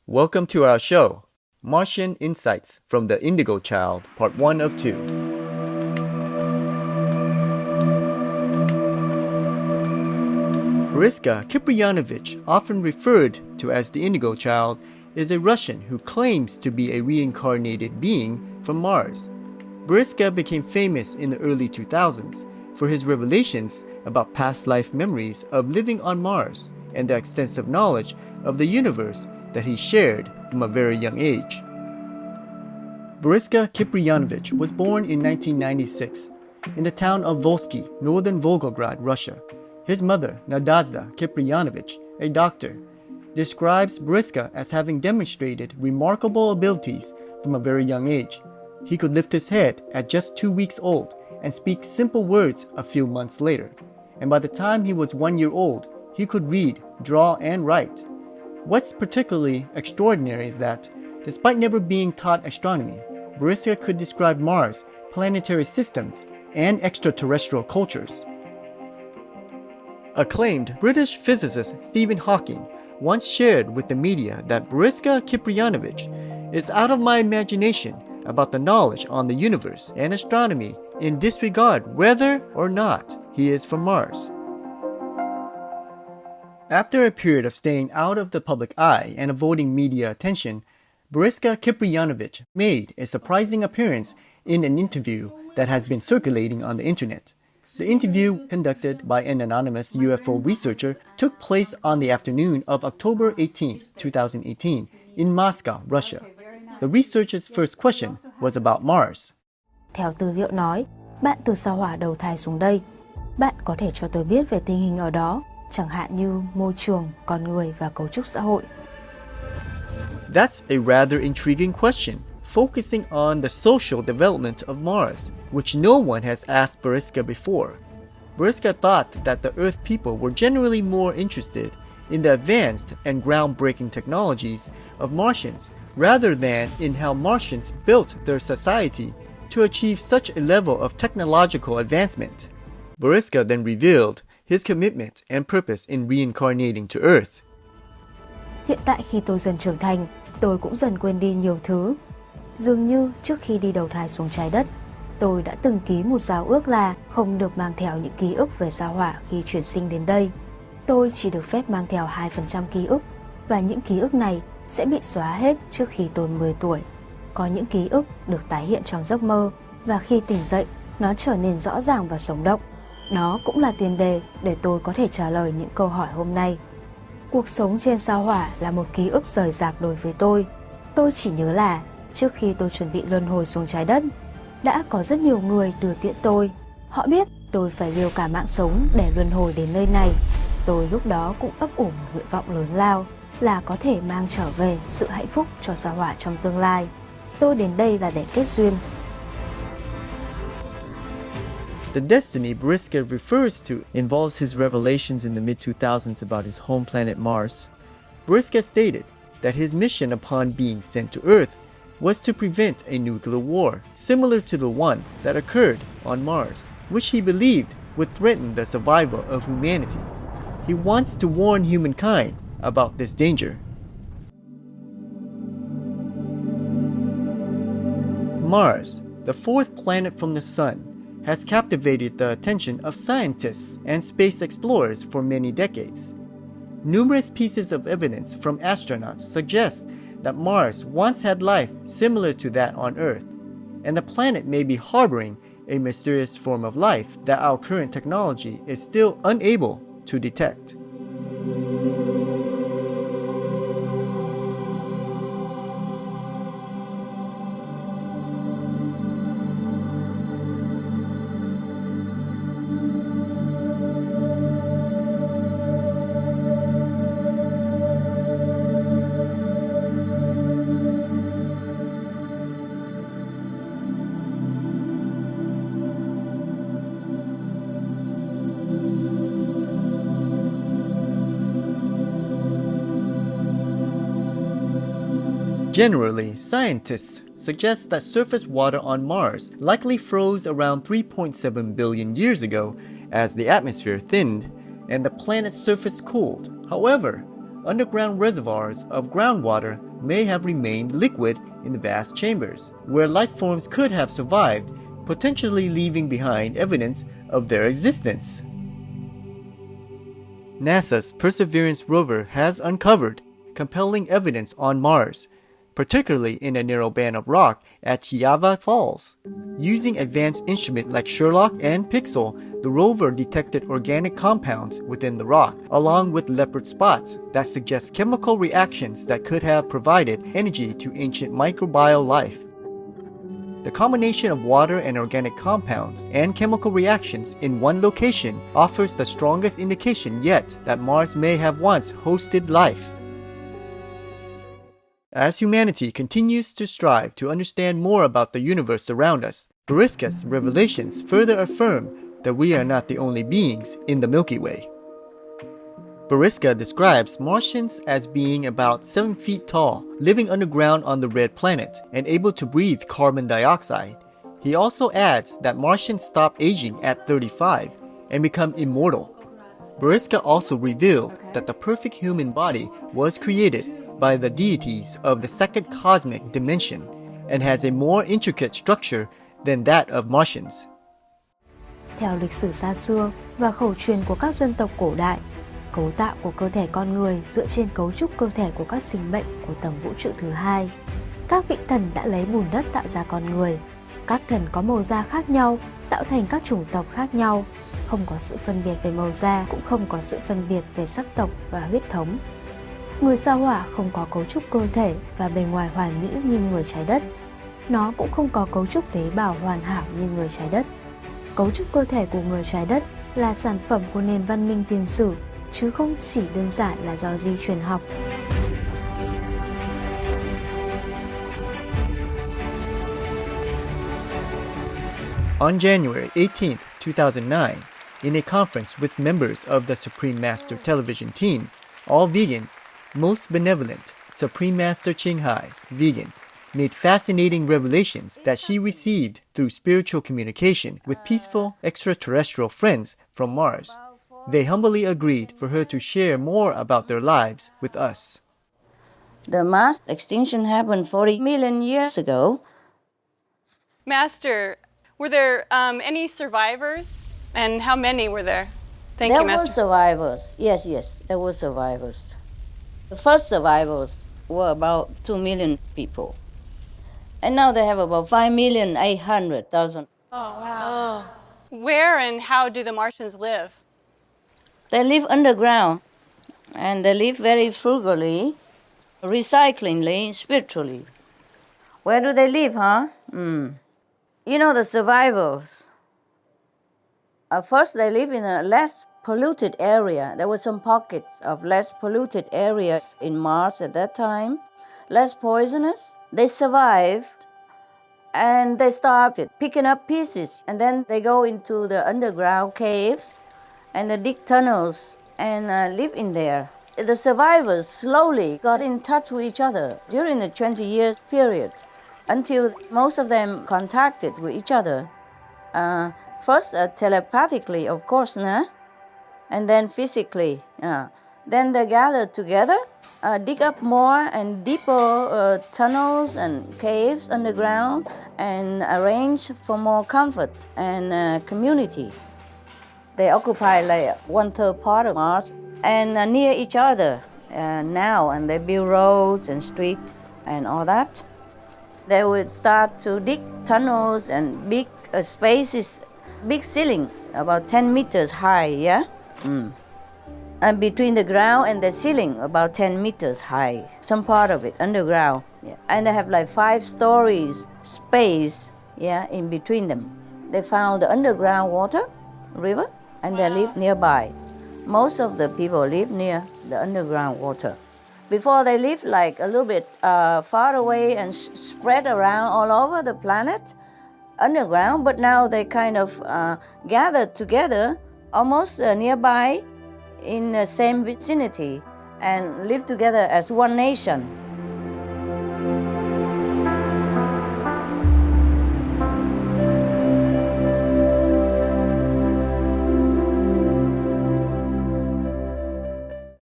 Welcome to our show, Martian Insights from the Indigo Child, Part 1 of 2. Boryska Kipriyanovich, often referred to as the Indigo Child, is a Russian who claims to be a reincarnated being from Mars. Boryska became famous in the early 2000s for his revelations about past life memories of living on Mars and the extensive knowledge of the universe that he shared from a very young age. Boryska Kipriyanovich was born in 1996 in the town of Volsky, northern Volgograd, Russia. His mother, Nadezhda Kipriyanovich, a doctor, describes Boryska as having demonstrated remarkable abilities from a very young age. He could lift his head at just 2 weeks old and speak simple words a few months later. And by the time he was 1 year old, he could read, draw, and write. What's particularly extraordinary is that, despite never being taught astronomy, Boryska could describe Mars, planetary systems, and extraterrestrial cultures. Acclaimed British physicist Stephen Hawking once shared with the media that Boryska Kipriyanovich is out of my imagination about the knowledge on the universe and astronomy in disregard whether or not he is from Mars. After a period of staying out of the public eye and avoiding media attention, Boryska Kipriyanovich made a surprising appearance in an interview that has been circulating on the internet. The interview, conducted by an anonymous UFO researcher, took place on the afternoon of October 18, 2018, in Moscow, Russia. The researcher's first question was about Mars. Theo tư liệu nói, bạn từ sao hỏa đầu thai xuống đây. Bạn có thể cho tôi biết về tình hình ở đó, chẳng hạn như môi trường, con người và cấu trúc xã hội. That's a rather intriguing question, focusing on the social development of Mars, which no one has asked Boryska before. Boryska thought that the Earth people were generally more interested in the advanced and groundbreaking technologies of Martians rather than in how Martians built their society to achieve such a level of technological advancement. Boryska then revealed his commitment and purpose in reincarnating to Earth. Hiện tại khi tôi dần trưởng thành, tôi cũng dần quên đi nhiều thứ. Dường như trước khi đi đầu thai xuống trái đất, tôi đã từng ký một giao ước là không được mang theo những ký ức về sao hỏa khi chuyển sinh đến đây. Tôi chỉ được phép mang theo 2% ký ức, và những ký ức này sẽ bị xóa hết trước khi tôi 10 tuổi. Có những ký ức được tái hiện trong giấc mơ, và khi tỉnh dậy, nó trở nên rõ ràng và sống động. Đó cũng là tiền đề để tôi có thể trả lời những câu hỏi hôm nay. Cuộc sống trên sao hỏa là một ký ức rời rạc đối với tôi. Tôi chỉ nhớ là trước khi tôi chuẩn bị luân hồi xuống trái đất, đã có rất nhiều người đưa tiễn tôi. Họ biết tôi phải liều cả mạng sống để luân hồi đến nơi này. Tôi lúc đó cũng ấp ủ một nguyện vọng lớn lao là có thể mang trở về sự hạnh phúc cho sao hỏa trong tương lai. Tôi đến đây là để kết duyên. The destiny Boryska refers to involves his revelations in the mid-2000s about his home planet Mars. Boryska stated that his mission upon being sent to Earth was to prevent a nuclear war similar to the one that occurred on Mars, which he believed would threaten the survival of humanity. He wants to warn humankind about this danger. Mars, the fourth planet from the Sun, has captivated the attention of scientists and space explorers for many decades. Numerous pieces of evidence from astronauts suggest that Mars once had life similar to that on Earth, and the planet may be harboring a mysterious form of life that our current technology is still unable to detect. Generally, scientists suggest that surface water on Mars likely froze around 3.7 billion years ago as the atmosphere thinned and the planet's surface cooled. However, underground reservoirs of groundwater may have remained liquid in the vast chambers, where life forms could have survived, potentially leaving behind evidence of their existence. NASA's Perseverance rover has uncovered compelling evidence on Mars, particularly in a narrow band of rock at Chiava Falls. Using advanced instruments like Sherlock and Pixel, the rover detected organic compounds within the rock, along with leopard spots that suggest chemical reactions that could have provided energy to ancient microbial life. The combination of water and organic compounds and chemical reactions in one location offers the strongest indication yet that Mars may have once hosted life. As humanity continues to strive to understand more about the universe around us, Borisca's revelations further affirm that we are not the only beings in the Milky Way. Borisca describes Martians as being about 7 feet tall, living underground on the red planet, and able to breathe carbon dioxide. He also adds that Martians stop aging at 35 and become immortal. Borisca also revealed that the perfect human body was created by the deities of the second cosmic dimension and has a more intricate structure than that of Martians. Theo lịch sử xa xưa và khẩu truyền của các dân tộc cổ đại, cấu tạo của cơ thể con người dựa trên cấu trúc cơ thể của các sinh mệnh của tầng vũ trụ thứ hai. Các vị thần đã lấy bùn đất tạo ra con người. Các thần có màu da khác nhau, tạo thành các chủng tộc khác nhau. Không có sự phân biệt về màu da, cũng không có sự phân biệt về sắc tộc và huyết thống. Người sao Hỏa không có cấu trúc cơ thể và bề ngoài hoàn mỹ như người trái đất. Nó cũng không có cấu trúc tế bào hoàn hảo như người trái đất. Cấu trúc cơ thể của người trái đất là sản phẩm của nền văn minh tiền sử, chứ không chỉ đơn giản là do di truyền học. On January 18, 2009, in a conference with members of the Supreme Master television team, all vegans, most benevolent, Supreme Master Qinghai, vegan, made fascinating revelations that she received through spiritual communication with peaceful extraterrestrial friends from Mars. They humbly agreed for her to share more about their lives with us. The mass extinction happened 40 million years ago. Master, were there any survivors? And how many were there? Thank you, Master. There were survivors. Yes, there were survivors. The first survivors were about 2 million people. And now they have about 5,800,000. Oh, wow. Where and how do the Martians live? They live underground, and they live very frugally, recyclingly, spiritually. Where do they live, huh? You know, the survivors. First, they live in a less polluted area. There were some pockets of less polluted areas in Mars at that time, less poisonous. They survived, and they started picking up pieces, and then they go into the underground caves, and they dig tunnels and live in there. The survivors slowly got in touch with each other during the 20 years period until most of them contacted with each other. First telepathically, of course, and then physically. Then they gathered together, dig up more and deeper tunnels and caves underground and arrange for more comfort and community. They occupy like 1/3 part of Mars and near each other now, and they build roads and streets and all that. They would start to dig tunnels and big spaces, big ceilings, about 10 meters high, And between the ground and the ceiling, about 10 meters high, some part of it underground. And they have like 5 stories space, in between them. They found the underground water, river, and they live nearby. Most of the people live near the underground water. Before they lived like a little bit far away and spread around all over the planet, underground, but now they kind of gathered together almost nearby in the same vicinity and live together as one nation.